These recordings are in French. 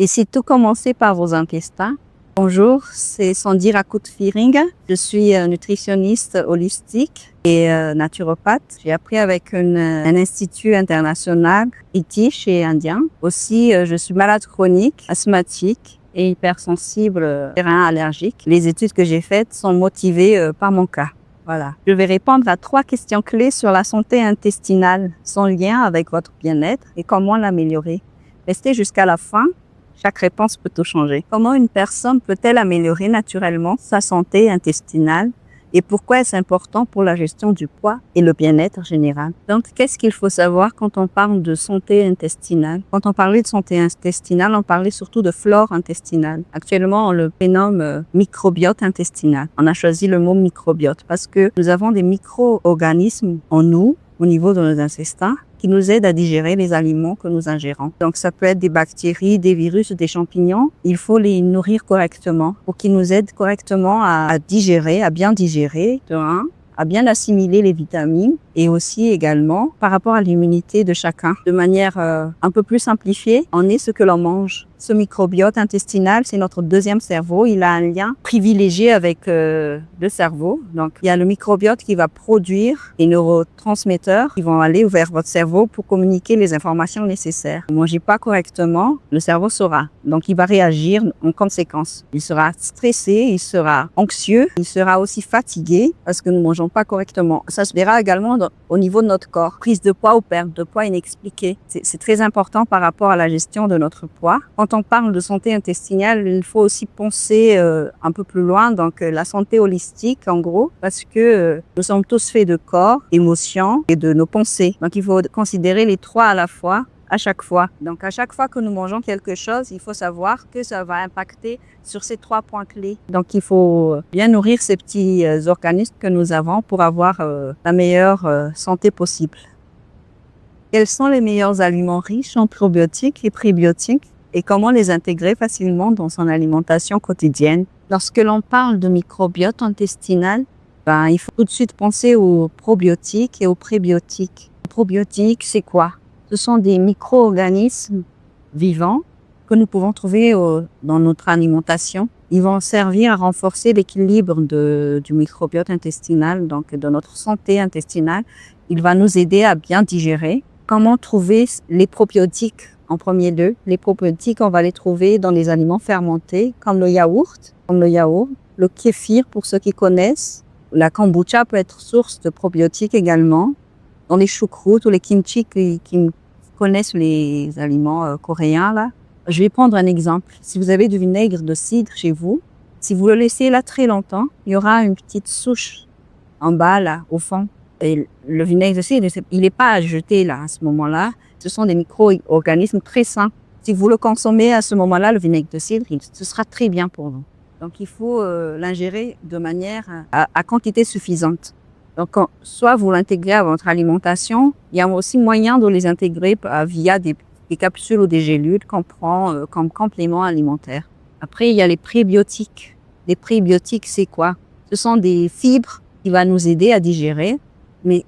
Et si tout commençait par vos intestins? Bonjour, c'est Sandy Rakout-Firing. Je suis nutritionniste holistique et naturopathe. J'ai appris avec un institut international british et indien. Aussi, je suis malade chronique, asthmatique et hypersensible aux reins allergiques. Les études que j'ai faites sont motivées par mon cas. Voilà. Je vais répondre à 3 questions clés sur la santé intestinale, son lien avec votre bien-être et comment l'améliorer. Restez jusqu'à la fin. Chaque réponse peut tout changer. Comment une personne peut-elle améliorer naturellement sa santé intestinale et pourquoi est-ce important pour la gestion du poids et le bien-être général? Donc, qu'est-ce qu'il faut savoir quand on parle de santé intestinale? Quand on parlait de santé intestinale, on parlait surtout de flore intestinale. Actuellement, on le prénomme microbiote intestinal. On a choisi le mot microbiote parce que nous avons des micro-organismes en nous, au niveau de nos intestins, qui nous aident à digérer les aliments que nous ingérons. Donc, ça peut être des bactéries, des virus, des champignons. Il faut les nourrir correctement pour qu'ils nous aident correctement à digérer, à bien digérer, de un, à bien assimiler les vitamines et aussi également par rapport à l'immunité de chacun. De manière un peu plus simplifiée, on est ce que l'on mange. Ce microbiote intestinal, c'est notre deuxième cerveau. Il a un lien privilégié avec le cerveau. Donc, il y a le microbiote qui va produire les neurotransmetteurs qui vont aller vers votre cerveau pour communiquer les informations nécessaires. Ne mangez pas correctement, le cerveau saura. Donc, il va réagir en conséquence. Il sera stressé, il sera anxieux, il sera aussi fatigué parce que nous ne mangeons pas correctement. Ça se verra également au niveau de notre corps. Prise de poids ou perte de poids inexpliquée. C'est très important par rapport à la gestion de notre poids. Quand on parle de santé intestinale, il faut aussi penser un peu plus loin, donc la santé holistique en gros, parce que nous sommes tous faits de corps, d'émotions et de nos pensées. Donc il faut considérer les 3 à la fois, à chaque fois. Donc à chaque fois que nous mangeons quelque chose, il faut savoir que ça va impacter sur ces 3 points clés. Donc il faut bien nourrir ces petits organismes que nous avons pour avoir la meilleure santé possible. Quels sont les meilleurs aliments riches en probiotiques et prébiotiques et comment les intégrer facilement dans son alimentation quotidienne? Lorsque l'on parle de microbiote intestinal, il faut tout de suite penser aux probiotiques et aux prébiotiques. Les probiotiques, c'est quoi? Ce sont des micro-organismes vivants que nous pouvons trouver dans notre alimentation. Ils vont servir à renforcer l'équilibre du microbiote intestinal, donc de notre santé intestinale. Il va nous aider à bien digérer. Comment trouver les probiotiques? En premier lieu, les probiotiques, on va les trouver dans les aliments fermentés, comme le yaourt, le kéfir pour ceux qui connaissent. La kombucha peut être source de probiotiques également. Dans les choucroutes ou les kimchi qui connaissent les aliments coréens, là. Je vais prendre un exemple. Si vous avez du vinaigre de cidre chez vous, si vous le laissez là très longtemps, il y aura une petite souche en bas, là, au fond. Et le vinaigre de cidre, il n'est pas à jeter là, à ce moment-là. Ce sont des micro-organismes très sains. Si vous le consommez à ce moment-là, le vinaigre de cidre, ce sera très bien pour vous. Donc, il faut l'ingérer de manière à quantité suffisante. Donc, soit vous l'intégrez à votre alimentation, il y a aussi moyen de les intégrer via des capsules ou des gélules qu'on prend comme complément alimentaire. Après, il y a les prébiotiques. Les prébiotiques, c'est quoi? Ce sont des fibres qui vont nous aider à digérer, mais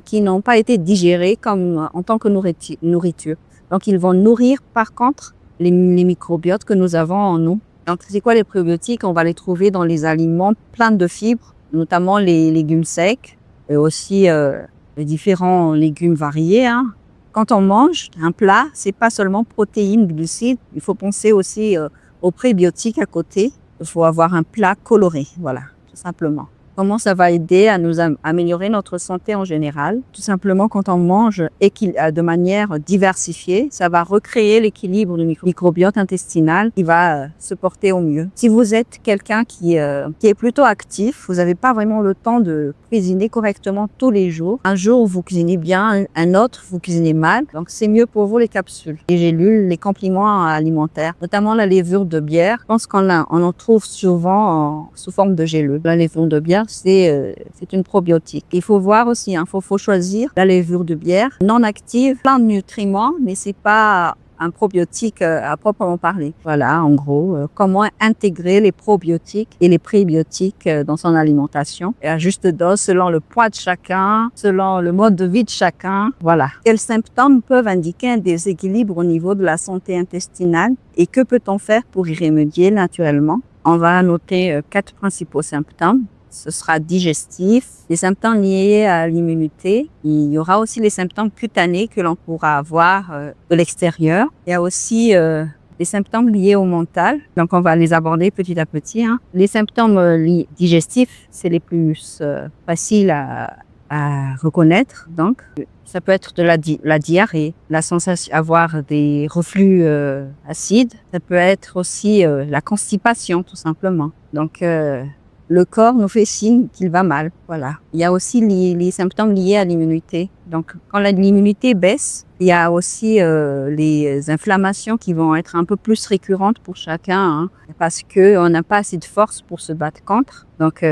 qui n'ont pas été digérés en tant que nourriture. Donc, ils vont nourrir, par contre, les microbiotes que nous avons en nous. Donc, c'est quoi les prébiotiques? On va les trouver dans les aliments pleins de fibres, notamment les légumes secs, et aussi les différents légumes variés. Quand on mange un plat, c'est pas seulement protéines, glucides, il faut penser aussi aux prébiotiques à côté. Il faut avoir un plat coloré, voilà, tout simplement. Comment ça va aider à nous améliorer notre santé en général? Tout simplement, quand on mange de manière diversifiée, ça va recréer l'équilibre du microbiote intestinal qui va se porter au mieux. Si vous êtes quelqu'un qui est plutôt actif, vous n'avez pas vraiment le temps de cuisiner correctement tous les jours. Un jour, vous cuisinez bien, un autre, vous cuisinez mal. Donc, c'est mieux pour vous les capsules, les gélules, les compléments alimentaires, notamment la levure de bière. Je pense qu'on en trouve souvent sous forme de gélules. La levure de bière, c'est une probiotique. Il faut voir aussi, faut choisir la levure de bière non active, plein de nutriments, mais c'est pas un probiotique à proprement parler. Voilà, en gros, comment intégrer les probiotiques et les prébiotiques dans son alimentation et à juste dose selon le poids de chacun, selon le mode de vie de chacun. Voilà. Quels symptômes peuvent indiquer un déséquilibre au niveau de la santé intestinale et que peut-on faire pour y remédier naturellement? On va noter 4 principaux symptômes. Ce sera digestif, les symptômes liés à l'immunité. Il y aura aussi les symptômes cutanés que l'on pourra avoir de l'extérieur. Il y a aussi les symptômes liés au mental. Donc, on va les aborder petit à petit. Les symptômes digestifs, c'est les plus faciles à reconnaître. Donc, ça peut être de la diarrhée, la sensation avoir des reflux acides. Ça peut être aussi la constipation, tout simplement. Donc, le corps nous fait signe qu'il va mal. Voilà. Il y a aussi les symptômes liés à l'immunité. Donc, quand l'immunité baisse, il y a aussi les inflammations qui vont être un peu plus récurrentes pour chacun, parce qu'on n'a pas assez de force pour se battre contre. Donc,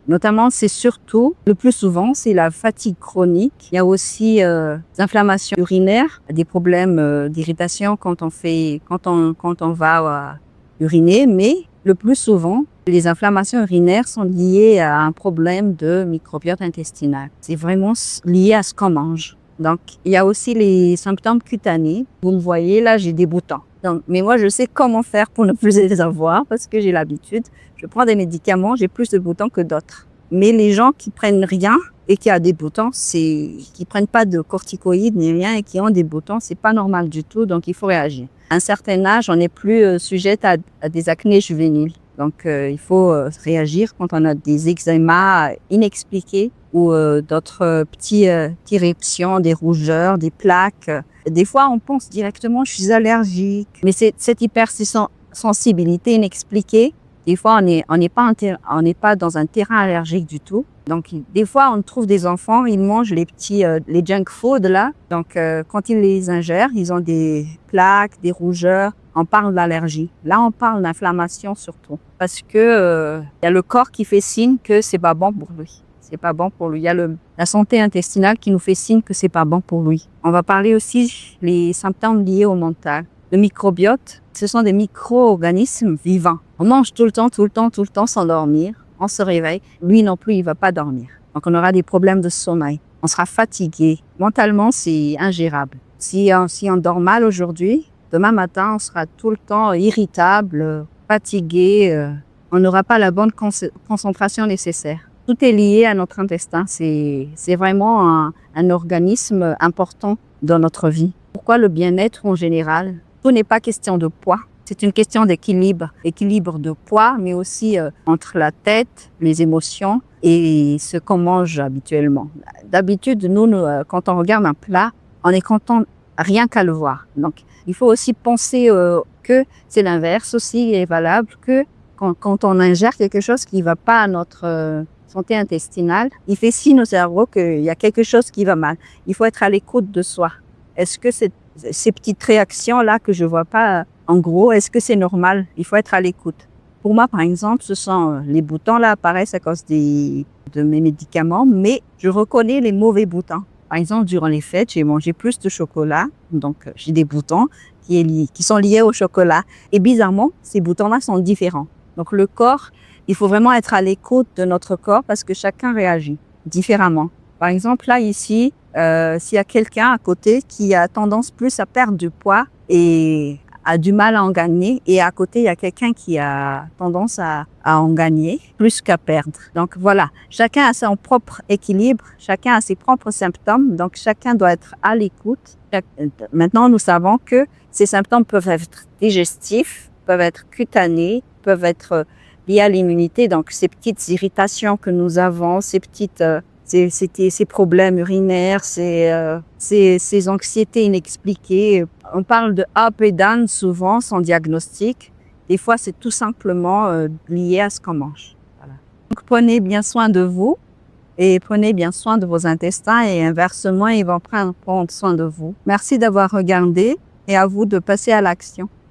notamment, c'est surtout, le plus souvent, c'est la fatigue chronique. Il y a aussi des inflammations urinaires, des problèmes d'irritation quand on va uriner, mais le plus souvent, les inflammations urinaires sont liées à un problème de microbiote intestinal. C'est vraiment lié à ce qu'on mange. Donc, il y a aussi les symptômes cutanés. Vous me voyez, là, j'ai des boutons. Donc, mais moi, je sais comment faire pour ne plus les avoir parce que j'ai l'habitude. Je prends des médicaments, j'ai plus de boutons que d'autres. Mais les gens qui prennent rien et qui ont des boutons, qui prennent pas de corticoïdes ni rien et qui ont des boutons, c'est pas normal du tout. Donc, il faut réagir. À un certain âge, on n'est plus sujette à des acnés juvéniles. Donc, il faut réagir quand on a des eczémas inexpliqués ou d'autres petites éruptions, des rougeurs, des plaques. Des fois, on pense directement, je suis allergique. Mais cette hypersensibilité inexpliquée, des fois, on n'est pas dans un terrain allergique du tout. Donc, des fois, on trouve des enfants, ils mangent les junk food là. Donc, quand ils les ingèrent, ils ont des plaques, des rougeurs. On parle d'allergie. Là, on parle d'inflammation surtout. Parce que y a le corps qui fait signe que c'est pas bon pour lui. C'est pas bon pour lui. Il y a la santé intestinale qui nous fait signe que c'est pas bon pour lui. On va parler aussi des symptômes liés au mental. Le microbiote, ce sont des micro-organismes vivants. On mange tout le temps sans dormir. On se réveille. Lui non plus, il va pas dormir. Donc, on aura des problèmes de sommeil. On sera fatigué. Mentalement, c'est ingérable. Si on dort mal aujourd'hui, demain matin, on sera tout le temps irritable, fatigué. On n'aura pas la bonne concentration nécessaire. Tout est lié à notre intestin. C'est vraiment un organisme important dans notre vie. Pourquoi le bien-être en général? Tout n'est pas question de poids. C'est une question d'équilibre. Équilibre de poids, mais aussi entre la tête, les émotions et ce qu'on mange habituellement. D'habitude, nous, quand on regarde un plat, on est content rien qu'à le voir. Donc, il faut aussi penser que c'est l'inverse aussi est valable, que quand on ingère quelque chose qui ne va pas à notre santé intestinale, il fait signe au cerveau qu'il y a quelque chose qui va mal. Il faut être à l'écoute de soi. Est-ce que ces petites réactions-là que je vois pas, en gros, est-ce que c'est normal? Il faut être à l'écoute. Pour moi, par exemple, ce sont les boutons là apparaissent à cause de mes médicaments, mais je reconnais les mauvais boutons. Par exemple, durant les fêtes, j'ai mangé plus de chocolat, donc j'ai des boutons qui sont liés au chocolat. Et bizarrement, ces boutons-là sont différents. Donc le corps, il faut vraiment être à l'écoute de notre corps parce que chacun réagit différemment. Par exemple, là, ici, s'il y a quelqu'un à côté qui a tendance plus à perdre du poids et a du mal à en gagner, et à côté, il y a quelqu'un qui a tendance à en gagner plus qu'à perdre. Donc voilà, chacun a son propre équilibre, chacun a ses propres symptômes, donc chacun doit être à l'écoute. Maintenant, nous savons que ces symptômes peuvent être digestifs, peuvent être cutanés, peuvent être liés à l'immunité, donc ces petites irritations que nous avons, ces problèmes urinaires, ces anxiétés inexpliquées. On parle de up et down souvent sans diagnostic. Des fois, c'est tout simplement lié à ce qu'on mange. Voilà. Donc, prenez bien soin de vous et prenez bien soin de vos intestins et inversement, ils vont prendre soin de vous. Merci d'avoir regardé et à vous de passer à l'action.